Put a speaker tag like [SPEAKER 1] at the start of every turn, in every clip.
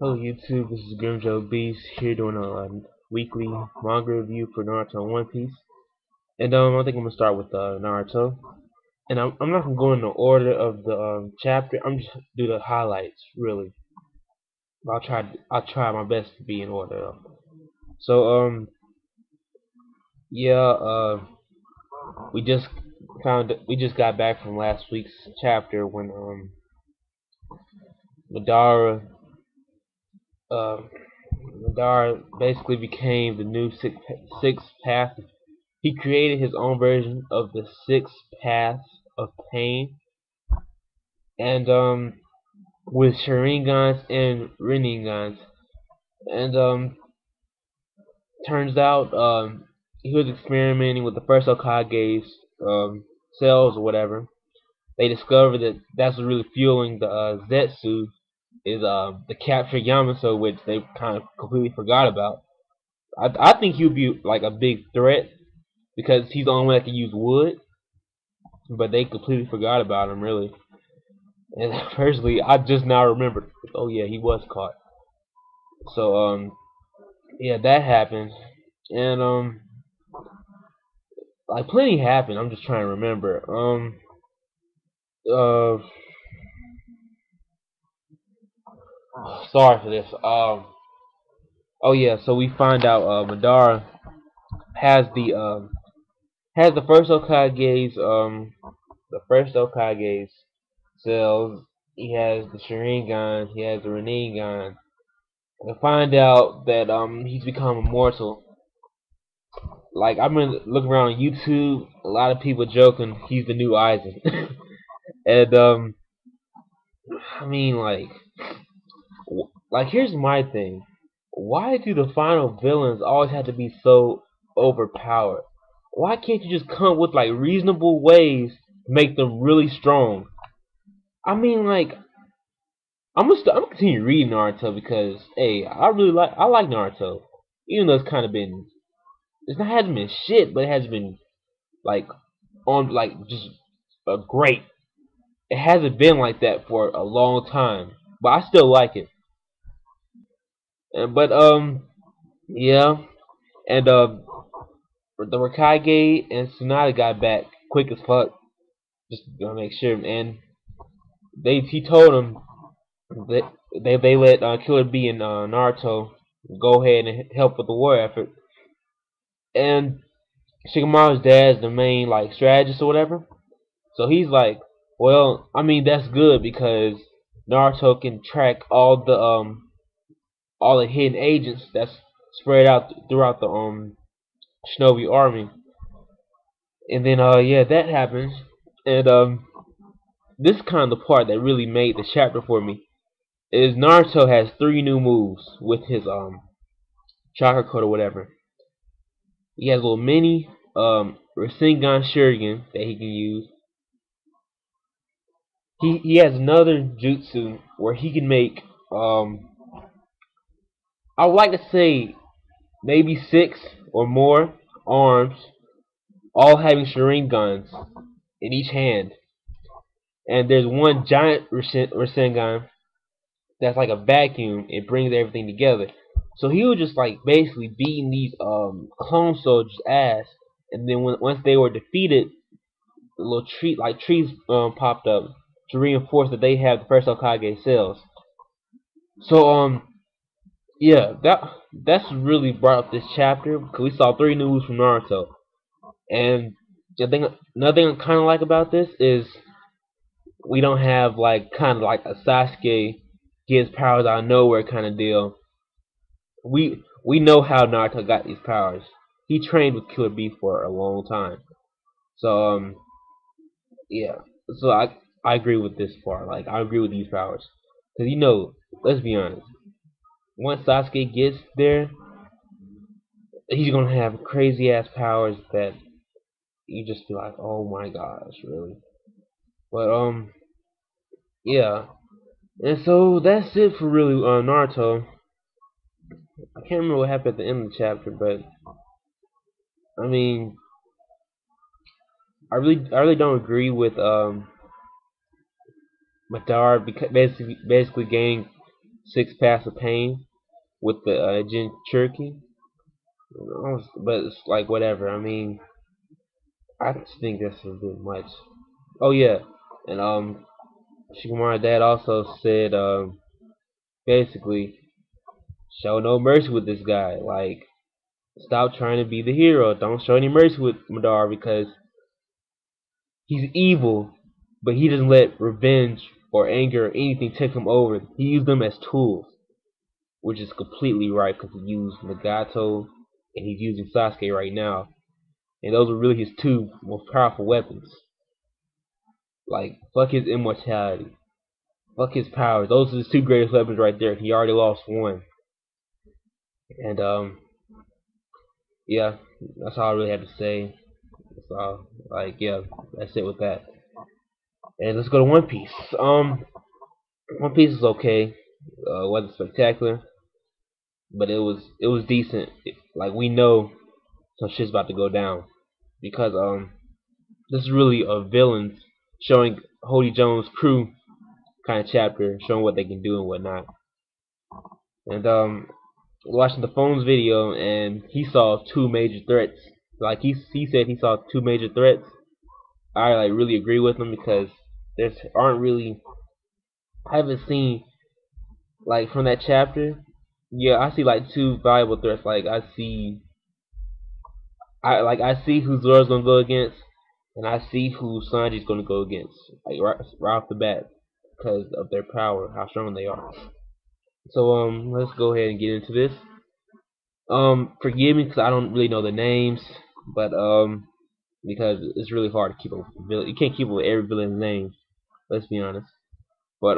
[SPEAKER 1] Hello YouTube, this is Grimjo Beast here doing a weekly manga review for Naruto and One Piece. And I think I'm gonna start with Naruto. And I'm not gonna go in the order of the chapter. I'm just do the highlights really. I'll try my best to be in order though. So yeah, we just got back from last week's chapter when Madara uh Madara basically became the new sixth path. He created his own version of the six paths of pain, and with Sharingans and Rinnegan. And turns out he was experimenting with the first Hokage's cells or whatever. They discovered that that's what really fueling the Zetsu is the capture Yamato, which they kind of completely forgot about. I think he would be like a big threat because he's the only one that can use wood, but they completely forgot about him really. And personally, I just now remembered. Oh yeah, he was caught. So yeah, that happened, and like plenty happened. I'm just trying to remember. Uh, sorry for this. Oh yeah, so we find out Madara has the first Hokage's cells. He has the Sharingan. He has the Rinnegan. And find out that he's become immortal. Like I've been looking around on YouTube, a lot of people joking he's the new Aizen. And I mean like here's my thing. Why do the final villains always have to be so overpowered? Why can't you just come with like reasonable ways to make them really strong? I mean like I'm gonna continue reading Naruto because hey, I like Naruto. Even though it's kind of been it hasn't been shit, but it has been like on like just great. It hasn't been like that for a long time, but I still like it. But yeah, and the Raikage and Tsunade got back quick as fuck, just to make sure. And he told them that they let Killer B and Naruto go ahead and help with the war effort. And Shikamaru's dad's the main like strategist or whatever. So he's like, well, I mean that's good because Naruto can track all the hidden agents that's spread out throughout the Shinobi army. And then yeah, that happens. And this is kind of the part that really made the chapter for me. Is Naruto has three new moves with his chakra code or whatever. He has a little mini Rasengan Shuriken that he can use. He has another jutsu where he can make I would like to say maybe six or more arms, all having Sharingans in each hand. And there's one giant Rasengan that's like a vacuum. It brings everything together. So he was just like basically beating these clone soldiers' ass. And then once they were defeated, the little trees popped up to reinforce that they have the first Hokage cells. So yeah, that's really brought up this chapter because we saw three news from Naruto. And the thing, another thing I kind of like about this is we don't have like kind of like a Sasuke gets powers out of nowhere kind of deal. We know how Naruto got these powers. He trained with Killer Bee for a long time. So yeah. So I agree with this part. Like I agree with these powers because let's be honest. Once Sasuke gets there, he's gonna have crazy ass powers that you just be like, oh my gosh, really. But yeah. And so that's it for really Naruto. I can't remember what happened at the end of the chapter, but I mean, I really don't agree with Madara because basically gaining six paths of pain with the Jin Cherokee. But it's like whatever. I mean, I just think that's a bit much. Oh yeah, and Shikamaru's dad also said basically show no mercy with this guy. Like stop trying to be the hero. Don't show any mercy with Madara because he's evil, but he doesn't let revenge or anger or anything take him over. He used them as tools, which is completely right because he used Nagato and he's using Sasuke right now, and those are really his two most powerful weapons. Like fuck his immortality, fuck his powers. Those are his two greatest weapons right there. He already lost one, and yeah, that's all I really have to say. So like yeah, that's it with that. And let's go to One Piece. One Piece is okay. Wasn't spectacular, but it was decent. Like we know some shit's about to go down because this is really a villains showing Hody Jones' crew kind of chapter, showing what they can do and whatnot. And watching the phone's video, and he saw two major threats. Like he said he saw two major threats. I like really agree with him because there's aren't really I haven't seen like from that chapter. Yeah, I see like two valuable threats. Like I see who Zoro's gonna go against, and I see who Sanji's gonna go against. Like right off the bat, because of their power, how strong they are. So let's go ahead and get into this. Forgive me because I don't really know the names, but because it's really hard to keep up with villain. You can't keep up with every villain's name. Let's be honest. But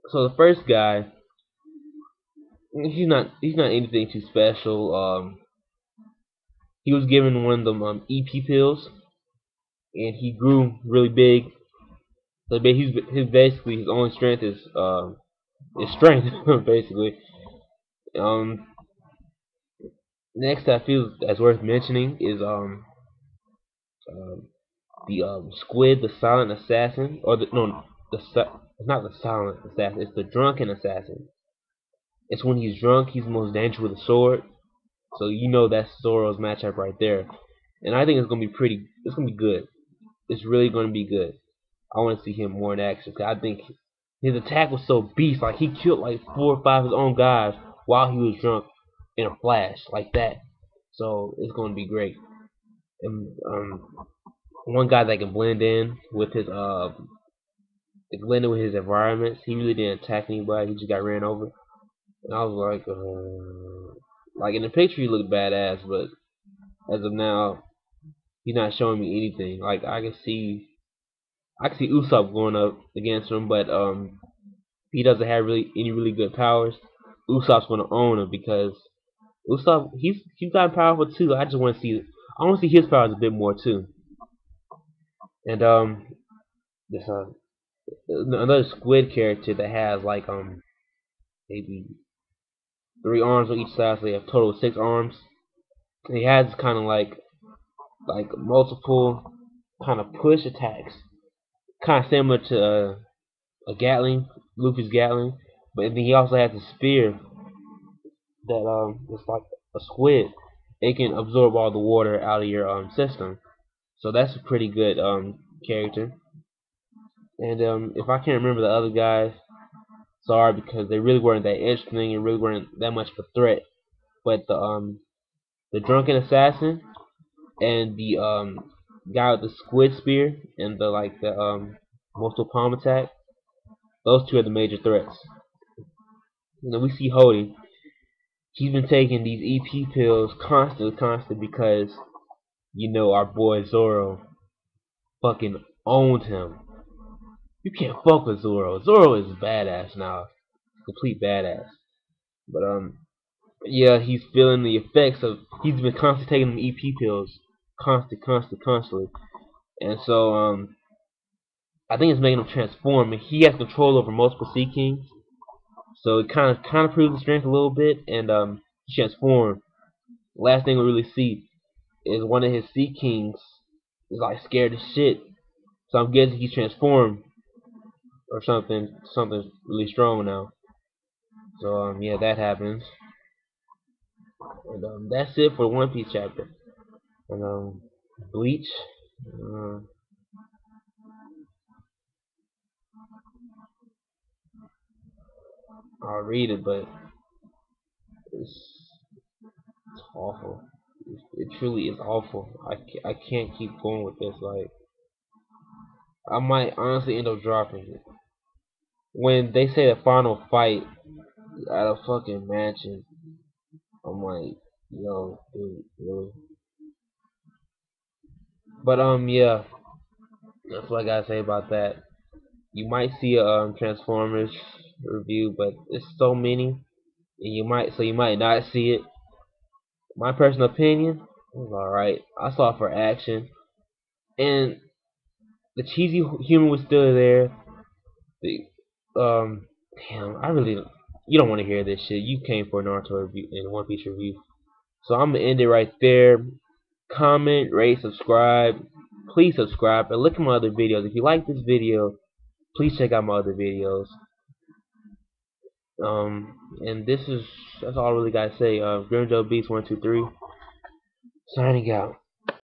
[SPEAKER 1] so the first guy, he's not anything too special. He was given one of them EP pills, and he grew really big. So his basically his only strength is strength basically. Um, next I feel that's worth mentioning is uh, the squid, the silent assassin, or the no, it's not the silent assassin, it's the drunken assassin. It's when he's drunk, he's the most dangerous with a sword. So you know that's Zoro's matchup right there, and I think it's gonna be pretty. It's gonna be good. It's really gonna be good. I want to see him more in action. Cause I think his attack was so beast. Like he killed like 4 or 5 of his own guys while he was drunk in a flash like that. So it's gonna be great. And one guy that can blend in with his blend in with his environments. He really didn't attack anybody. He just got ran over. And I was like in the picture he looked badass, but as of now he's not showing me anything. Like I can see Usopp going up against him, but he doesn't have really any really good powers. Usopp's gonna own him because Usopp he's got powerful too. I want to see his powers a bit more too. And this another squid character that has like maybe 3 arms on each side, so they have a total of 6 arms. And he has kind of like multiple kind of push attacks, kind of similar to a Gatling, Luffy's Gatling. But then he also has a spear that it's like a squid. It can absorb all the water out of your system. So that's a pretty good character. And if I can't remember the other guys, sorry because they really weren't that interesting and really weren't that much of a threat. But the drunken assassin and the guy with the squid spear and the multiple palm attack, those two are the major threats. We see Hody. He's been taking these EP pills constantly because our boy Zoro fucking owned him. You can't fuck with Zoro. Zoro is badass now, complete badass. But yeah, he's feeling the effects of. He's been constantly taking them EP pills, constantly, and so I think it's making him transform. And he has control over multiple Sea Kings, so it kind of proves his strength a little bit, and he transformed. Last thing we really see is one of his Sea Kings is like scared as shit. So I'm guessing he's transformed or something really strong now. So yeah, that happens, and that's it for One Piece chapter. And Bleach, uh, I'll read it, but it's awful. It truly is awful. I can't keep going with this. Like, I might honestly end up dropping it. When they say the final fight at a fucking mansion, I'm like, yo, dude, really? But yeah, that's what I gotta say about that. You might see a Transformers review, but it's so many, and you might not see it. My personal opinion, it was alright. I saw it for action, and the cheesy humor was still there. The damn, I really, you don't want to hear this shit. You came for a Naruto review and One Piece review, so I'm gonna end it right there. Comment, rate, subscribe. Please subscribe and look at my other videos. If you like this video, please check out my other videos. And that's all I really gotta say. Grimjo Beats 123 signing out.